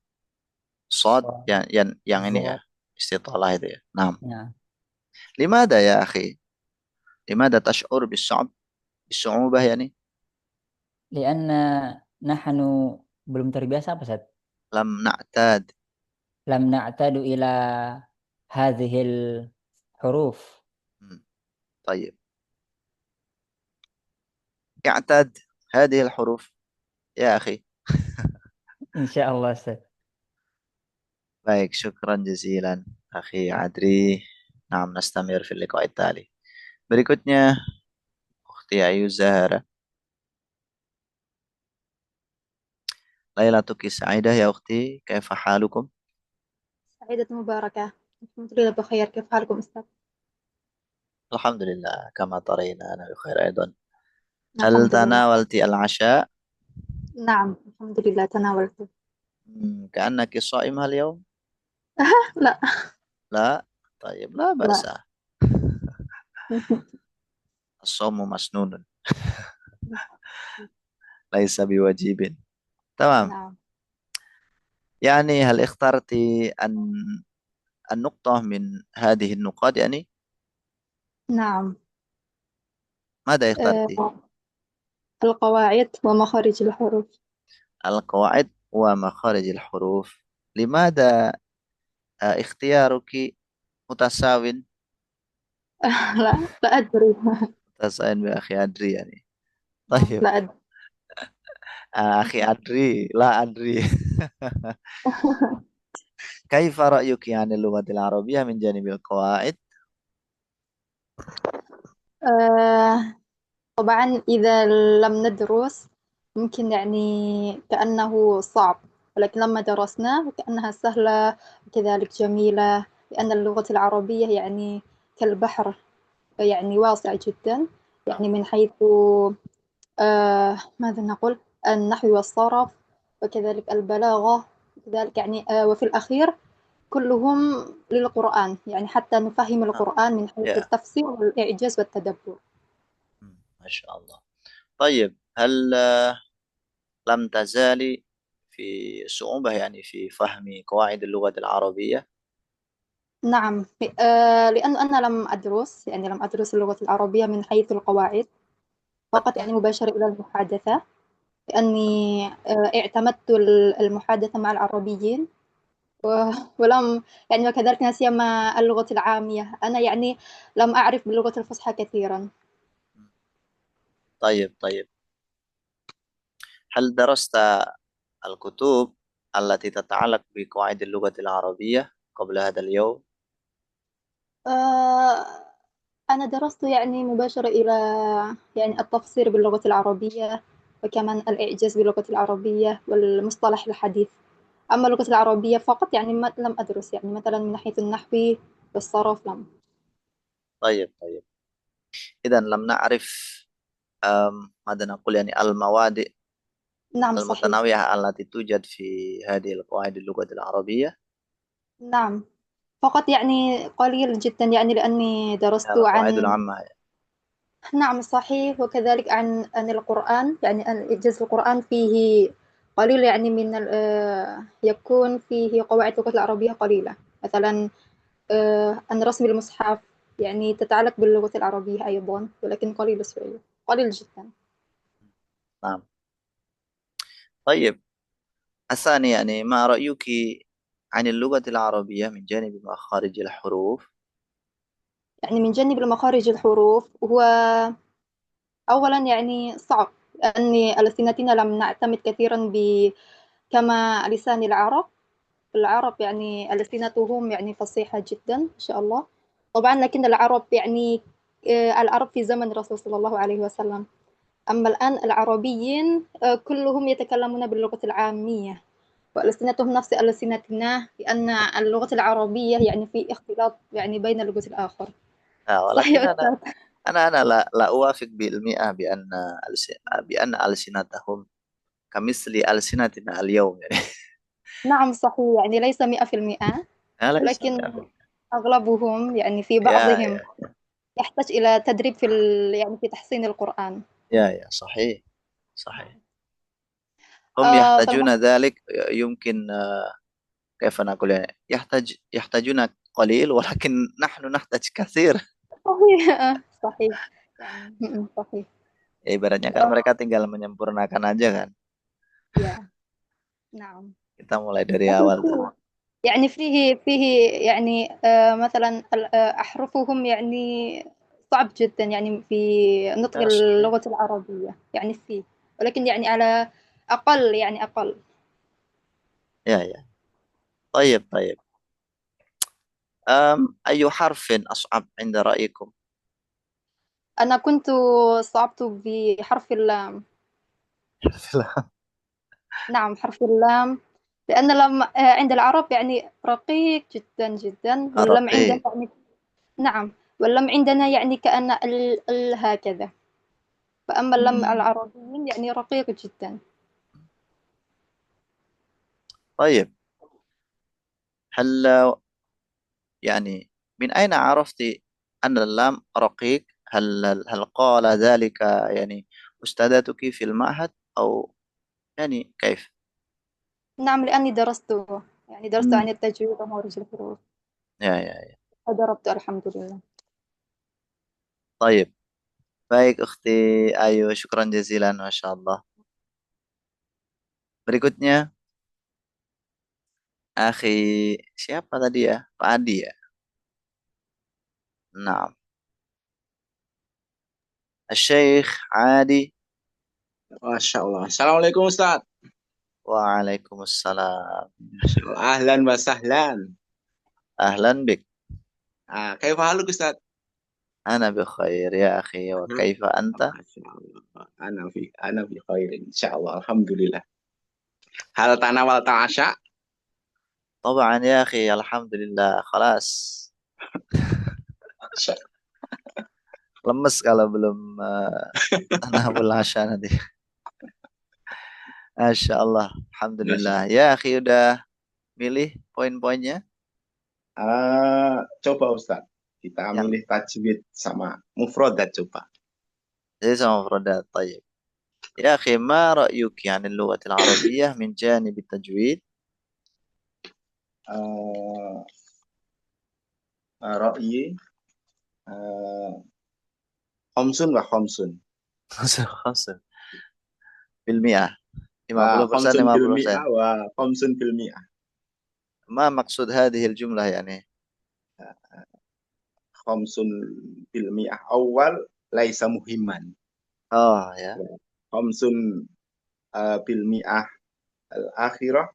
sad, صاد yang ini ya. ظا. Istitalah itu ya. Nah, نعم. limada ya akhi? Limada tash'ur bis-su'ubah yani? لأن نحن belum terbiasa apa Ustaz? Lam na'tad. لم نعتاد إلى هذه الحروف. طيب. اعتاد هذه الحروف يا أخي. إن شاء الله Ustaz. Baik, syukran jazilan akhi Adri. Nah, nastamir fil liqa' tali. Berikutnya Ukhti Ayu Zahara. Lailatuki sa'idah ya ukhti, kaifa halukum? سعيدة مباركة. الحمد لله بخير، كيف حالكم أستاذ؟ Alhamdulillah, kama tarayna ana bi khair aidan. Hal الحمد لله. tanawalti al-asha? نعم الحمد لله تناولته. كأنك صائمة اليوم؟ لا. لا. طيب لا لا. بأس. الصوم مسنون ليس بواجب. تمام. نعم. يعني هل اخترت النقطة من هذه النقاط يعني؟ نعم. ماذا اخترت؟ القواعد ومخارج الحروف. القواعد ومخارج الحروف. لماذا اختيارك متساو؟ لا أدري. متساو بأخي أدري يعني. طيب. لا أدري. أخي أدري لا أدري. كيف رأيك عن اللغة العربية من جانب القواعد؟ طبعا إذا لم ندرس ممكن يعني كأنه صعب، ولكن لما درسنا كأنها سهلة وكذلك جميلة، لأن اللغة العربية يعني كالبحر، يعني واسع جدا، يعني من حيث ماذا نقول النحو والصرف وكذلك البلاغة وكذلك يعني وفي الأخير كلهم للقرآن، يعني حتى نفهم القرآن من حيث يا التفسير والإعجاز والتدبر. ما شاء الله. طيب هل لم تزالي في صعوبة يعني في فهم قواعد اللغة العربية؟ نعم. لأن أنا لم أدرس اللغة العربية من حيث القواعد، فقط يعني مباشرة إلى المحادثة، لأني اعتمدت المحادثة مع العربيين، ولم يعني وكذلك لا سيما اللغة العامية، أنا يعني لم أعرف باللغة الفصحى كثيرا. طيب طيب، هل درست الكتب التي تتعلق بقواعد اللغة العربية قبل هذا اليوم؟ آه، أنا درست يعني مباشرة إلى يعني التفسير باللغة العربية، وكمان الإعجاز باللغة العربية والمصطلح الحديث. أما اللغة العربية فقط يعني لم أدرس يعني مثلا من حيث النحو والصرف لم. طيب طيب، إذا لم نعرف ماذا نقول يعني المواد نعم صحيح. المتنوعة التي توجد في هذه القواعد اللغة العربية. نعم، فقط يعني قليل جدا يعني لأني درست القواعد عن. العامة. نعم صحيح، وكذلك عن القرآن، يعني عن إعجاز القرآن فيه قليل يعني يكون فيه قواعد اللغة العربية قليلة، مثلا عن رسم المصحف، يعني تتعلق باللغة العربية أيضا، ولكن قليل شوية، قليل جدا. نعم. طيب، الثاني يعني ما رأيك عن اللغة العربية من جانب مخارج الحروف؟ يعني من جانب المخارج الحروف، هو أولا يعني صعب، لأن ألسنتنا لم نعتمد كثيرا كما لسان العرب يعني ألسنتهم يعني فصيحة جدا ما شاء الله. طبعا لكن العرب يعني العرب في زمن الرسول صلى الله عليه وسلم، أما الآن العربيين كلهم يتكلمون باللغة العامية، وألسنتهم نفس ألسنتنا، لأن اللغة العربية يعني في اختلاط يعني بين اللغة الآخر. صحيح ولكن يا أنا أستاذ. أنا أنا لا أوافق بالمئة بأن ألسنتهم كمثل ألسنتنا اليوم يعني. نعم صحيح، يعني ليس 100%، ليس ولكن أغلبهم يعني في يا بعضهم يحتاج إلى تدريب يعني في تحسين القرآن. يا صحيح صحيح. هم فالمهم. يحتاجون ذلك، يمكن كيف نقول يعني يحتاجون قليل، ولكن نحن نحتاج كثير. صحيح. صحيح يعني صحيح. Ya, ibaratnya kan آه، mereka tinggal menyempurnakan aja kan. يا نعم. Kita mulai dari لكن awal tuh. يعني فيه يعني مثلا أحرفهم يعني صعب جدا يعني في نطق Ya, صحيح. اللغة العربية يعني فيه، ولكن يعني على أقل يعني أقل. Ya, ya. طيب طيب. أي حرف أصعب عند رأيكم؟ أنا كنت صعبت بحرف اللام. نعم حرف اللام، لأن اللام عند العرب يعني رقيق جدا جدا، واللام عندنا رقيق. يعني. نعم، واللام عندنا يعني كأن هكذا، فأما اللام Hmm. العربيين يعني رقيق جدا. طيب، هل يعني من أين عرفت أن اللام رقيق؟ هل قال ذلك يعني أستاذتك في المعهد، أو يعني كيف؟ نعم لأني درسته، يعني درست Hmm. عن التجويد ومخارج الحروف، Ya, ya, ya. فضربت الحمد لله. طيب. Baik, Ukhti Ayu, syukran jazilan, Masya Allah. Berikutnya, Akhi, siapa tadi ya? Pak Adi ya? Nah, Syekh Adi. Masya Allah. Assalamualaikum Ustaz. Waalaikumsalam. Masya Allah. Ahlan wa sahlan. Ahlan bik. Kaifa haluk Ustaz? Ana bi khair ya akhi, wa kaifa anta? Masya Allah. Ana fi khair. Insya Allah. Alhamdulillah. Hal tanawal ta'asya? طبعا يا أخي الحمد لله خلاص. Masya Lemes kalau belum tanahul asya nanti. Masya Allah. Masya Alhamdulillah. Ya akhi udah milih poin-poinnya Coba Ustaz. Kita yang milih tajwid sama mufrodat coba. jadi sama produk. Tayyib. يا أخي ما رأيك عن اللغة العربية من جانب التجويد؟ آه رأيي خمسون وخمسون. خمسة بالمئة 50% خمسون بالمئة 50%. وخمسون بالمئة. ما مقصود هذه الجملة يعني؟ خمسون بالمئة أول ليس مهما، يا خمسون بالمئة الآخرة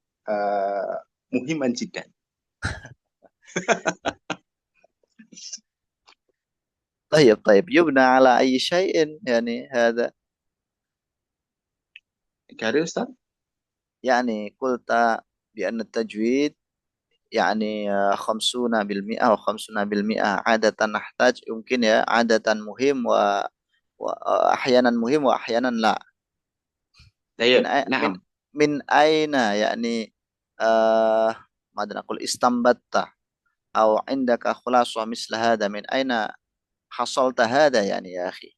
مهما جدا. طيب يبنى على أي شيء يعني هذا؟ Gari Ustaz? يعني قلت بأن التجويد يعني 50% و50% عادة نحتاج يمكن يا عادة مهم وأحيانا مهم وأحيانا لا. من طيب أي... من نعم. من أين يعني آه ماذا نقول استنبطت أو عندك خلاصة مثل هذا؟ من أين حصلت هذا يعني يا أخي؟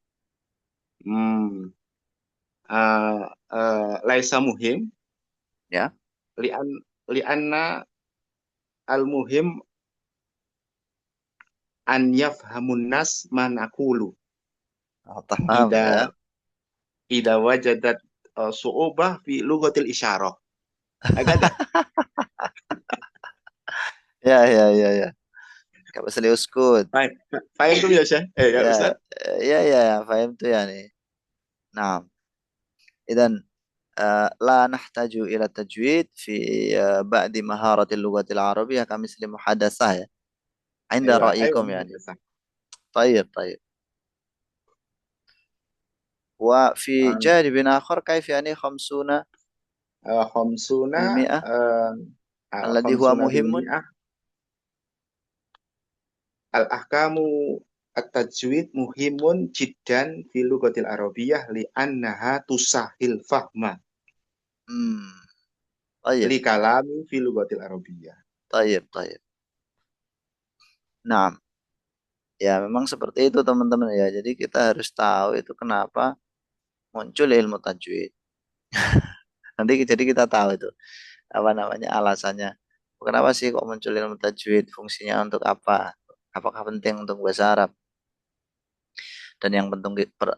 Hmm. Laisa muhim Ya, lian lianna al muhim an yafhamun nas man aqulu paham ida ya. ida wajadat su'ubah fi lughatil isyarah. Agak. Ya. Kak Basli uskut. Baik. Faham tuh ya, Syekh? Ya Ustaz? Ya, فهمت يعني. نعم. إذن لا نحتاج إلى التجويد في بعد مهارة اللغة العربية كمثل محادثة ya. عند Aywa رأيكم يعني. Ustaz. طيب. وفي جانب آخر كيف يعني 50% Khamsuna الذي هو khamsuna bil مهم؟ mi'ah al ahkamu at-tajwid muhimun jiddan fi lughatil arabiyyah li annaha tusahil fahma Hmm, طيب li kalami fi lughatil arabiyyah. طيب. Nah, ya memang seperti itu teman-teman ya. Jadi kita harus tahu itu kenapa muncul ilmu tajwid. Nanti jadi kita tahu itu apa namanya alasannya. Kenapa sih kok muncul ilmu tajwid? Fungsinya untuk apa? Apakah penting untuk bahasa Arab? Dan yang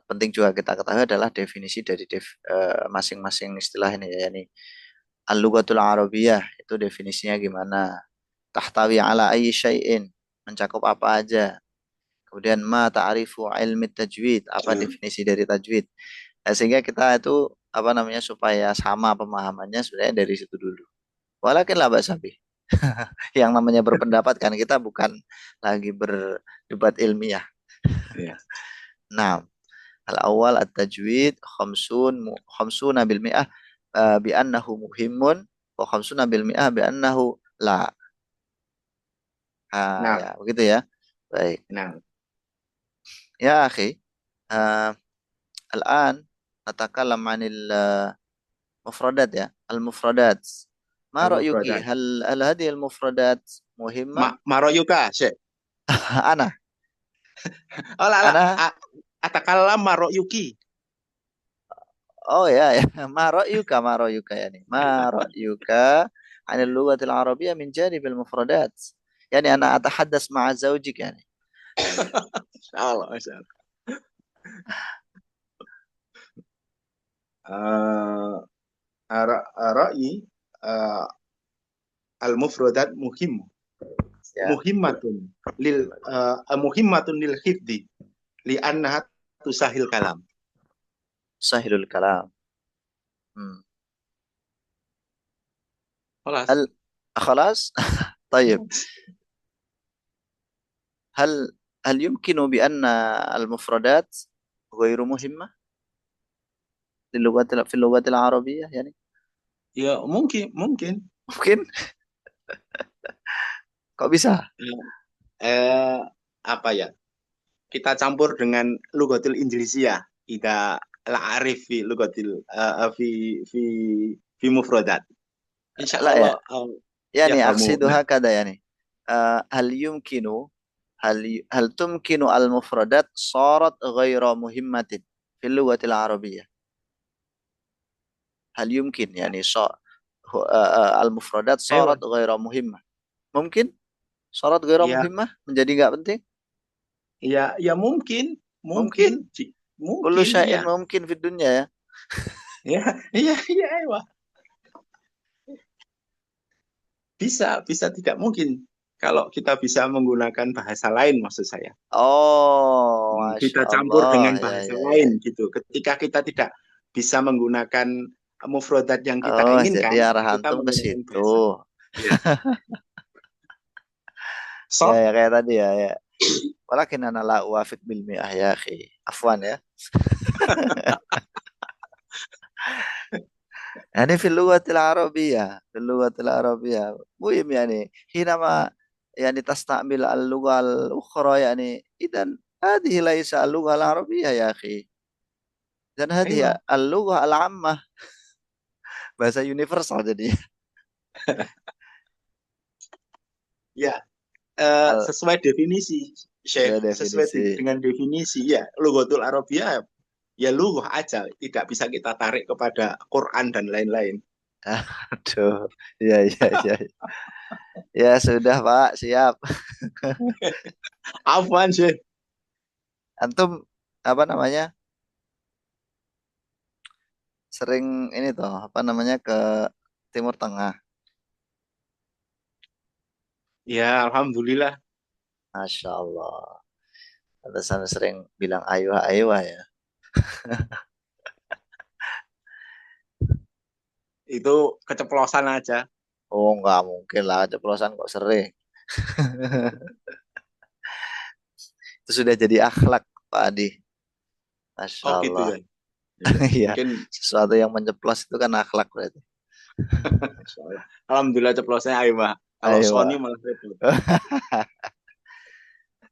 penting juga kita ketahui adalah definisi dari masing-masing istilah ini ya. Yani al-lughatul arabiyyah itu definisinya gimana? Tahtawi ala ayyi syai'in, mencakup apa aja. Kemudian ma ta'rifu ilmi tajwid, apa definisi dari tajwid. Nah, sehingga kita itu apa namanya supaya sama pemahamannya sebenarnya dari situ dulu. Walakin lah Mbak Sabi. Yang namanya berpendapat kan kita bukan lagi berdebat ilmiah. Ya. Nah, al-awwal at-tajwid khamsuna bil mi'ah bi annahu muhimun wa khamsuna bil mi'ah bi annahu la. Nah, Ya, begitu ya. Baik. nah, Ya, akhi. Uh, الآن نتكلم عن المفردات يا المفردات. ما رأيك al-mufradat. هل هذه المفردات مهمة؟ Maroyuka, Syekh. أنا Oh, la. أنا Atakallam maroyuki. يا ما رأيك يعني ما رأيك عن اللغة العربية من جانب المفردات؟ يعني أنا أتحدث مع زوجك يعني. Insyaallah, masyaallah. Ra'yi al-mufradat Ya, muhimmatun lil hifdi li annaha tusahil kalam. سهل الكلام. Hmm. خلاص. هل خلاص طيب هل هل يمكن بأن المفردات غير مهمة في اللغة العربية يعني؟ Ya, mungkin. Mungkin. Kok bisa? Eh, apa ya? Kita campur dengan lugatil Indonesia. Ida la'arif fi lugatil fi mufradat. لا Insyaallah ya يعني kamu. أقصد Nah, هكذا يعني هل يمكن هل تمكن المفردات صارت غير مهمة في اللغة العربية؟ hal yumkin yani al-mufradat Ayo, sarat ghaira muhimmah. Mungkin sarat ghaira ya, muhimmah menjadi nggak penting? ya mungkin, Mungkin. Kullu mungkin, syai'in ya, mungkin fid dunya ya. ya, ya, ayo. Bisa tidak mungkin kalau kita bisa menggunakan bahasa lain maksud saya. Oh, Masya Kita campur Allah. dengan Ya, bahasa ya, ya. lain gitu. Ketika kita tidak bisa menggunakan mufradat yang kita Oh, jadi inginkan, arah kita antum ke menggunakan situ. bahasa. Ya. Ya, So, ya kayak tadi ya, ya. Walakin ana la uwafiq bil mi'ah ya akhi. Afwan ya. يعني في اللغة العربية مهم يعني حينما يعني تستعمل اللغة الأخرى يعني إذا هذه ليس اللغة العربية يا أخي dan هذه ayo. اللغة العامة bahasa universal jadi Ya, Al- sesuai definisi, ya Syekh, sesuai definisi dengan definisi ya, Lughatul Arabiyah ya lughah aja, tidak bisa kita tarik kepada Quran dan lain-lain. aduh ya ya ya ya sudah Pak siap Afwan, Syekh. antum apa namanya sering ini toh apa namanya ke Timur Tengah. Ya, alhamdulillah. Masya Allah. Pantesan sering bilang ayo ayo ya. Itu keceplosan aja. Oh nggak mungkin lah ceplosan kok sering. Itu sudah jadi akhlak Pak Adi. Masya Oh gitu Allah. ya. Iya, Iya. mungkin Sesuatu yang menceplos itu kan akhlak berarti. Masya Allah. Alhamdulillah ceplosnya ayo, Mbak. Kalau Ayo Sony Pak. malah repot.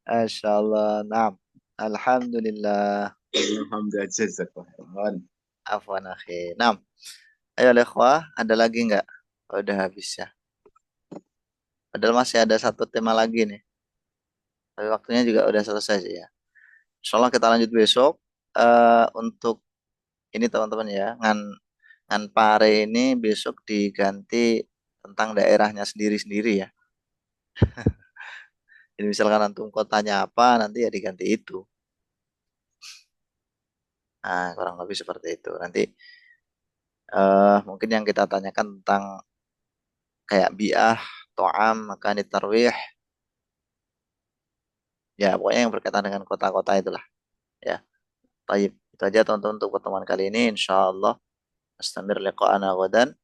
Masya Allah. Nah. Alhamdulillah. Alhamdulillah, jazakallah. Afwan akhi. Nah. Ayo ikhwah. Ada lagi nggak? Oh, udah habis ya. Padahal masih ada satu tema lagi nih. Tapi waktunya juga udah selesai sih ya. Insya Allah kita lanjut besok. Untuk ini teman-teman ya. Ngan pare ini besok diganti tentang daerahnya sendiri-sendiri ya. Jadi misalkan antum kotanya apa, nanti ya diganti itu. Nah, kurang lebih seperti itu. Nanti mungkin yang kita tanyakan tentang kayak bi'ah, to'am, makan tarwih, ya pokoknya yang berkaitan dengan kota-kota itulah. Ya, baik. Itu aja teman-teman untuk pertemuan kali ini. Insya Allah, astamir liqa'ana ghadan.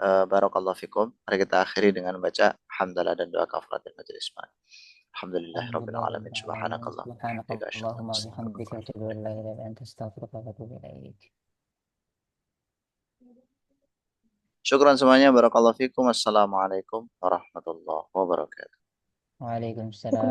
Barakallahu fikum. Mari kita akhiri dengan baca hamdalah dan doa kafaratul majelis. Alhamdulillah rabbil alamin. Subhanakallah. سبحانك اللهم وبحمدك أشهد أن لا إله إلا أنت أستغفرك وأتوب إليك. Syukran semuanya. Barakallahu fikum. Assalamualaikum warahmatullahi wabarakatuh. Waalaikumsalam.